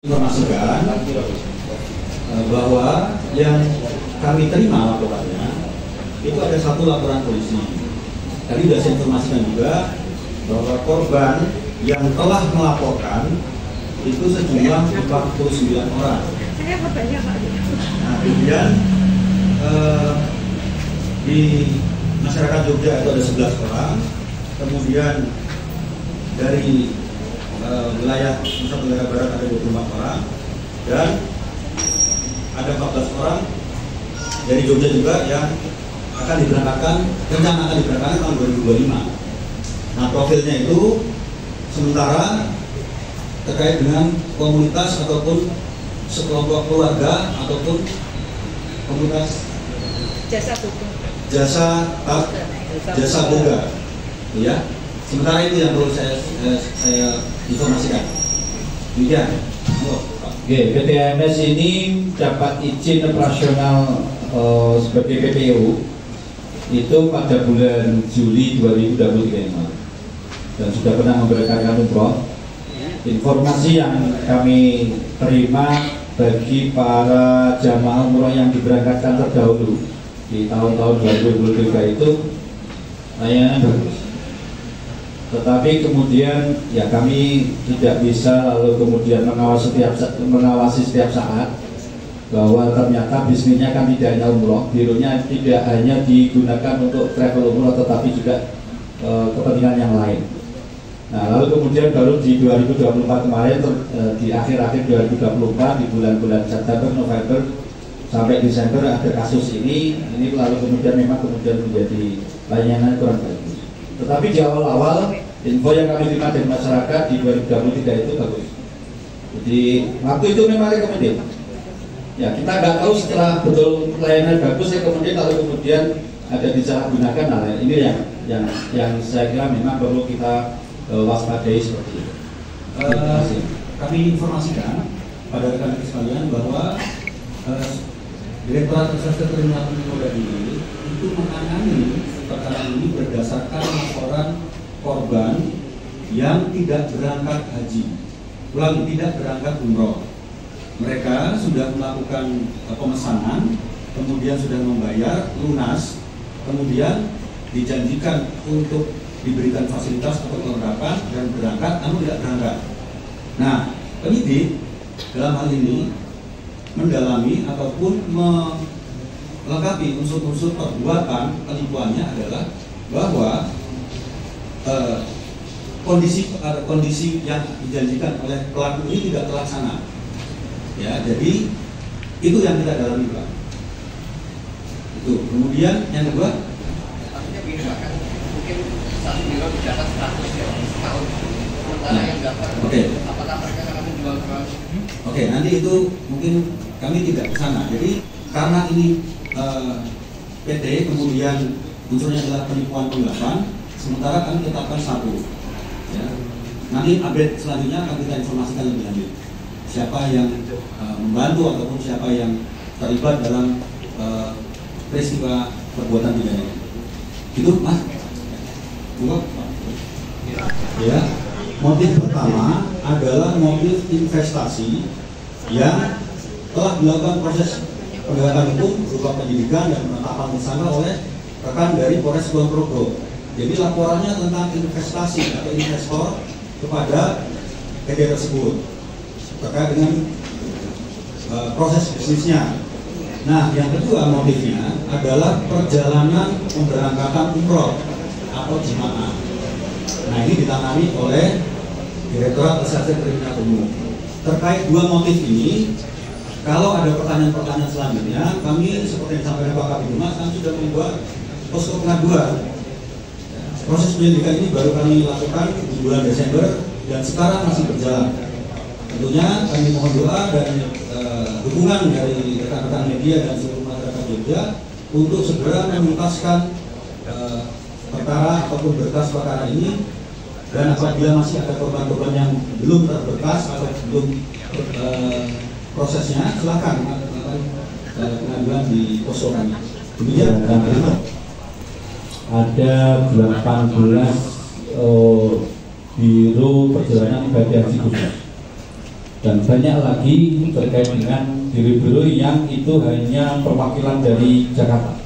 Informasikan bahwa yang kami terima laporannya itu ada satu laporan polisi. Tadi sudah saya informasikan juga bahwa korban yang telah melaporkan itu sejumlah 49 orang. Nah, kemudian di masyarakat Jogja itu ada 11 orang. Kemudian dari wilayah Nusa Tenggara Barat ada 24 orang dan ada 14 orang dari Jogja juga yang akan diberangkatkan, rencana akan diberangkatkan tahun 2025. Nah, profilnya itu sementara terkait dengan komunitas ataupun sekelompok keluarga ataupun komunitas jasa boga, ya. Sementara itu yang perlu saya informasikan. Demikian. Oke, PT AMS ini dapat izin operasional sebagai PPU itu pada bulan Juli 2023 dan sudah pernah memberangkatkan umroh. Informasi yang kami terima bagi para jamaah umroh yang diberangkatkan terdahulu di tahun-tahun 2023 itu layanan bagus. Tetapi kemudian ya kami tidak bisa lalu kemudian mengawasi setiap saat bahwa ternyata bisnisnya kan tidak hanya umroh, birunya tidak hanya digunakan untuk travel umroh tetapi juga kepentingan yang lain. Nah, lalu kemudian baru di 2024 kemarin di akhir-akhir 2024 di bulan-bulan September, November sampai Desember ada kasus ini lalu kemudian memang menjadi layanan kurang bagus. Tetapi di awal-awal info yang kami terima dari masyarakat di 2023 itu bagus. Jadi waktu itu memang rekomendasi. Ya, kita nggak tahu setelah betul layanan bagus ya kemudian kalau kemudian ada disalahgunakan. Nah, ini yang saya kira memang perlu kita waspadai seperti itu. Kami informasikan pada rekan-rekan sekalian bahwa Direktorat Reserse Kriminal Polda ini itu menangani perkara ini berdasarkan laporan korban yang tidak berangkat haji, tidak berangkat umroh. Mereka sudah melakukan pemesanan, kemudian sudah membayar lunas, kemudian dijanjikan untuk diberikan fasilitas atau kelengkapan dan berangkat, namun tidak berangkat. Nah, penyidik dalam hal ini mendalami ataupun melengkapi unsur-unsur perbuatan penipuannya adalah bahwa kondisi yang dijanjikan oleh pelaku ini tidak terlaksana. Ya, jadi itu yang kita dalami, Pak. Itu. Kemudian yang kedua, artinya begini, Pak, kan mungkin satu biro dapat 100 ya setahun. Sementara yang dapat, apakah mereka akan menjual ke? Oke, nanti itu mungkin kami tidak ke sana. Jadi karena ini PT kemudian unsurnya adalah penipuan pengelapan, sementara kami tetapkan satu. Ya. Nanti update selanjutnya akan kita informasikan lebih lanjut. Siapa yang membantu ataupun siapa yang terlibat dalam peristiwa perbuatan pidana. Itu, Mas. Ya. Motif pertama adalah motif investasi yang telah dilakukan proses penegakan hukum berupa penyidikan dan penetapan tersangka oleh rekan dari Polres Kulon Progo. Jadi laporannya tentang investasi atau investor kepada PT tersebut terkait dengan proses bisnisnya. Nah, yang kedua motifnya adalah perjalanan pemberangkatan umroh atau jemaah. Nah, ini ditangani oleh Direktorat Reserse Kriminal Umum. Terkait dua motif ini, kalau ada pertanyaan-pertanyaan selanjutnya, kami seperti yang disampaikan Pak Kabid Humas, kami sudah membuat posko pengaduan. Proses penyelidikan ini baru kami lakukan di bulan Desember dan sekarang masih berjalan. Tentunya kami mohon doa dan dukungan dari rekan-rekan media dan seluruh masyarakat Jogja untuk segera menuntaskan perkara ataupun berkas perkara ini, dan apabila masih ada korban-korban yang belum terberkas atau belum prosesnya, silakan melakukan pengaduan di posko kami. Demikian. Ada 18 biro perjalanan ibadah haji khusus Dan banyak lagi terkait dengan biro-biro yang itu hanya perwakilan dari Jakarta.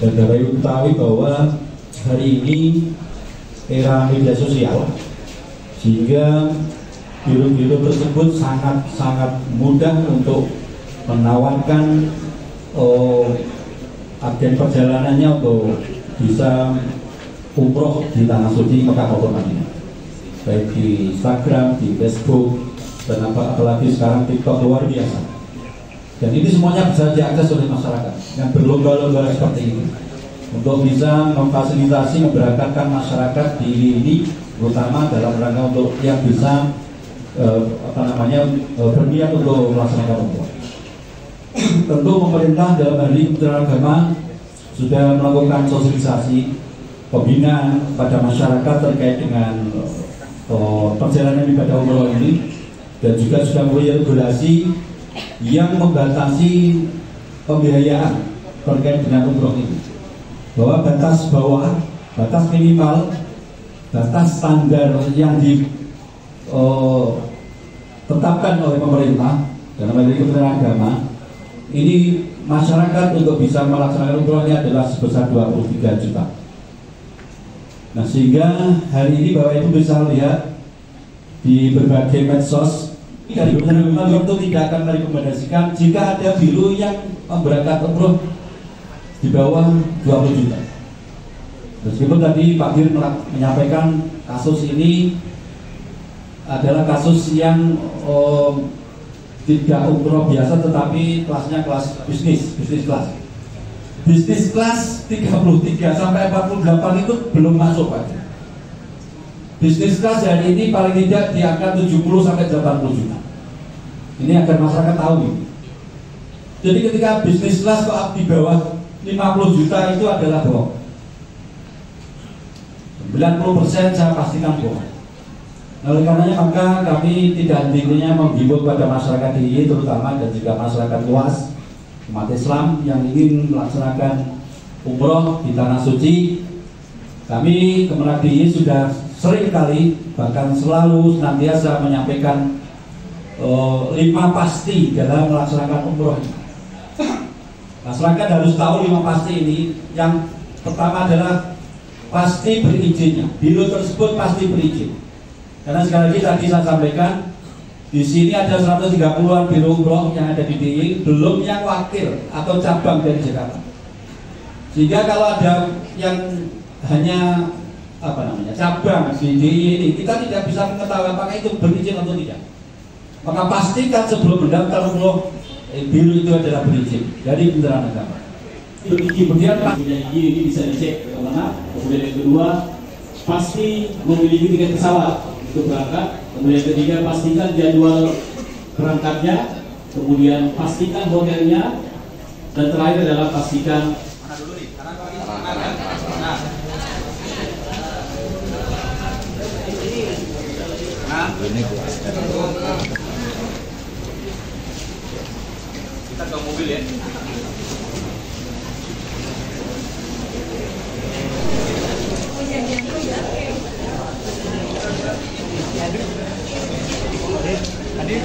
Dan Bapak Ibu ketahui bahwa hari ini era media sosial, sehingga biro-biro tersebut sangat mudah untuk menawarkan agen perjalanannya untuk bisa umroh di tanah suci Mekah maupun Madinah, baik di Instagram, di Facebook, dan apalagi sekarang TikTok luar biasa. Dan ini semuanya bisa diakses oleh masyarakat yang berlomba-lomba seperti ini untuk bisa memfasilitasi, memberangkatkan masyarakat di ini, terutama dalam rangka untuk yang bisa berniat untuk melaksanakan umroh. Tentu pemerintah dalam hal ini Kementerian Agama sudah melakukan sosialisasi pembinaan pada masyarakat terkait dengan perjalanan ibadah umroh ini, dan juga sudah mempunyai regulasi yang membatasi pembiayaan terkait dengan umroh ini, bahwa batas bawah, batas minimal, batas standar yang ditetapkan oleh pemerintah dalam hal ini Kementerian Agama ini, masyarakat untuk bisa melaksanakan umrohnya adalah sebesar 23 juta. Nah, sehingga hari ini Bapak Ibu bisa lihat di berbagai medsos dari Kementerian Agama itu tidak akan merekomendasikan jika ada biro yang berangkat umroh di bawah 20 juta. Meskipun tadi Pak Bir menyampaikan kasus ini adalah kasus yang tidak umroh biasa, tetapi kelasnya kelas bisnis kelas. Bisnis kelas 33 sampai 48 itu belum masuk, Pak. Bisnis kelas hari ini paling tidak di angka 70 sampai 80 juta. Ini agar masyarakat tahu. Jadi ketika bisnis kelas kok di bawah 50 juta itu adalah bohong. 90% saya pastikan bohong. Oleh karenanya maka kami tidak henti-hentinya menghimbau kepada masyarakat DIY terutama, dan juga masyarakat luas umat Islam yang ingin melaksanakan umroh di tanah suci. Kami Kemenag DIY sudah sering kali, bahkan selalu senantiasa menyampaikan 5 pasti dalam melaksanakan umroh. Masyarakat harus tahu 5 pasti ini. Yang pertama adalah pasti berizinnya, biro tersebut pasti berizin. Karena sekali lagi tadi saya sampaikan, di sini ada 130-an biro umroh yang ada di DIY, belum yang wakil atau cabang dari Jakarta. Sehingga kalau ada yang hanya cabang di DIY ini, kita tidak bisa mengetahui apakah itu berizin atau tidak. Maka pastikan sebelum mendaftar umroh, biro itu adalah berizin dari Kementerian Agama. Kemudian ini bisa dicek kemana. Kemudian yang kedua, pasti memiliki tiket pesawat untuk berangkat. Kemudian yang ketiga, pastikan jadwal berangkatnya. Kemudian pastikan hotelnya. Dan terakhir adalah pastikan kita ke mobil ya. Hadir.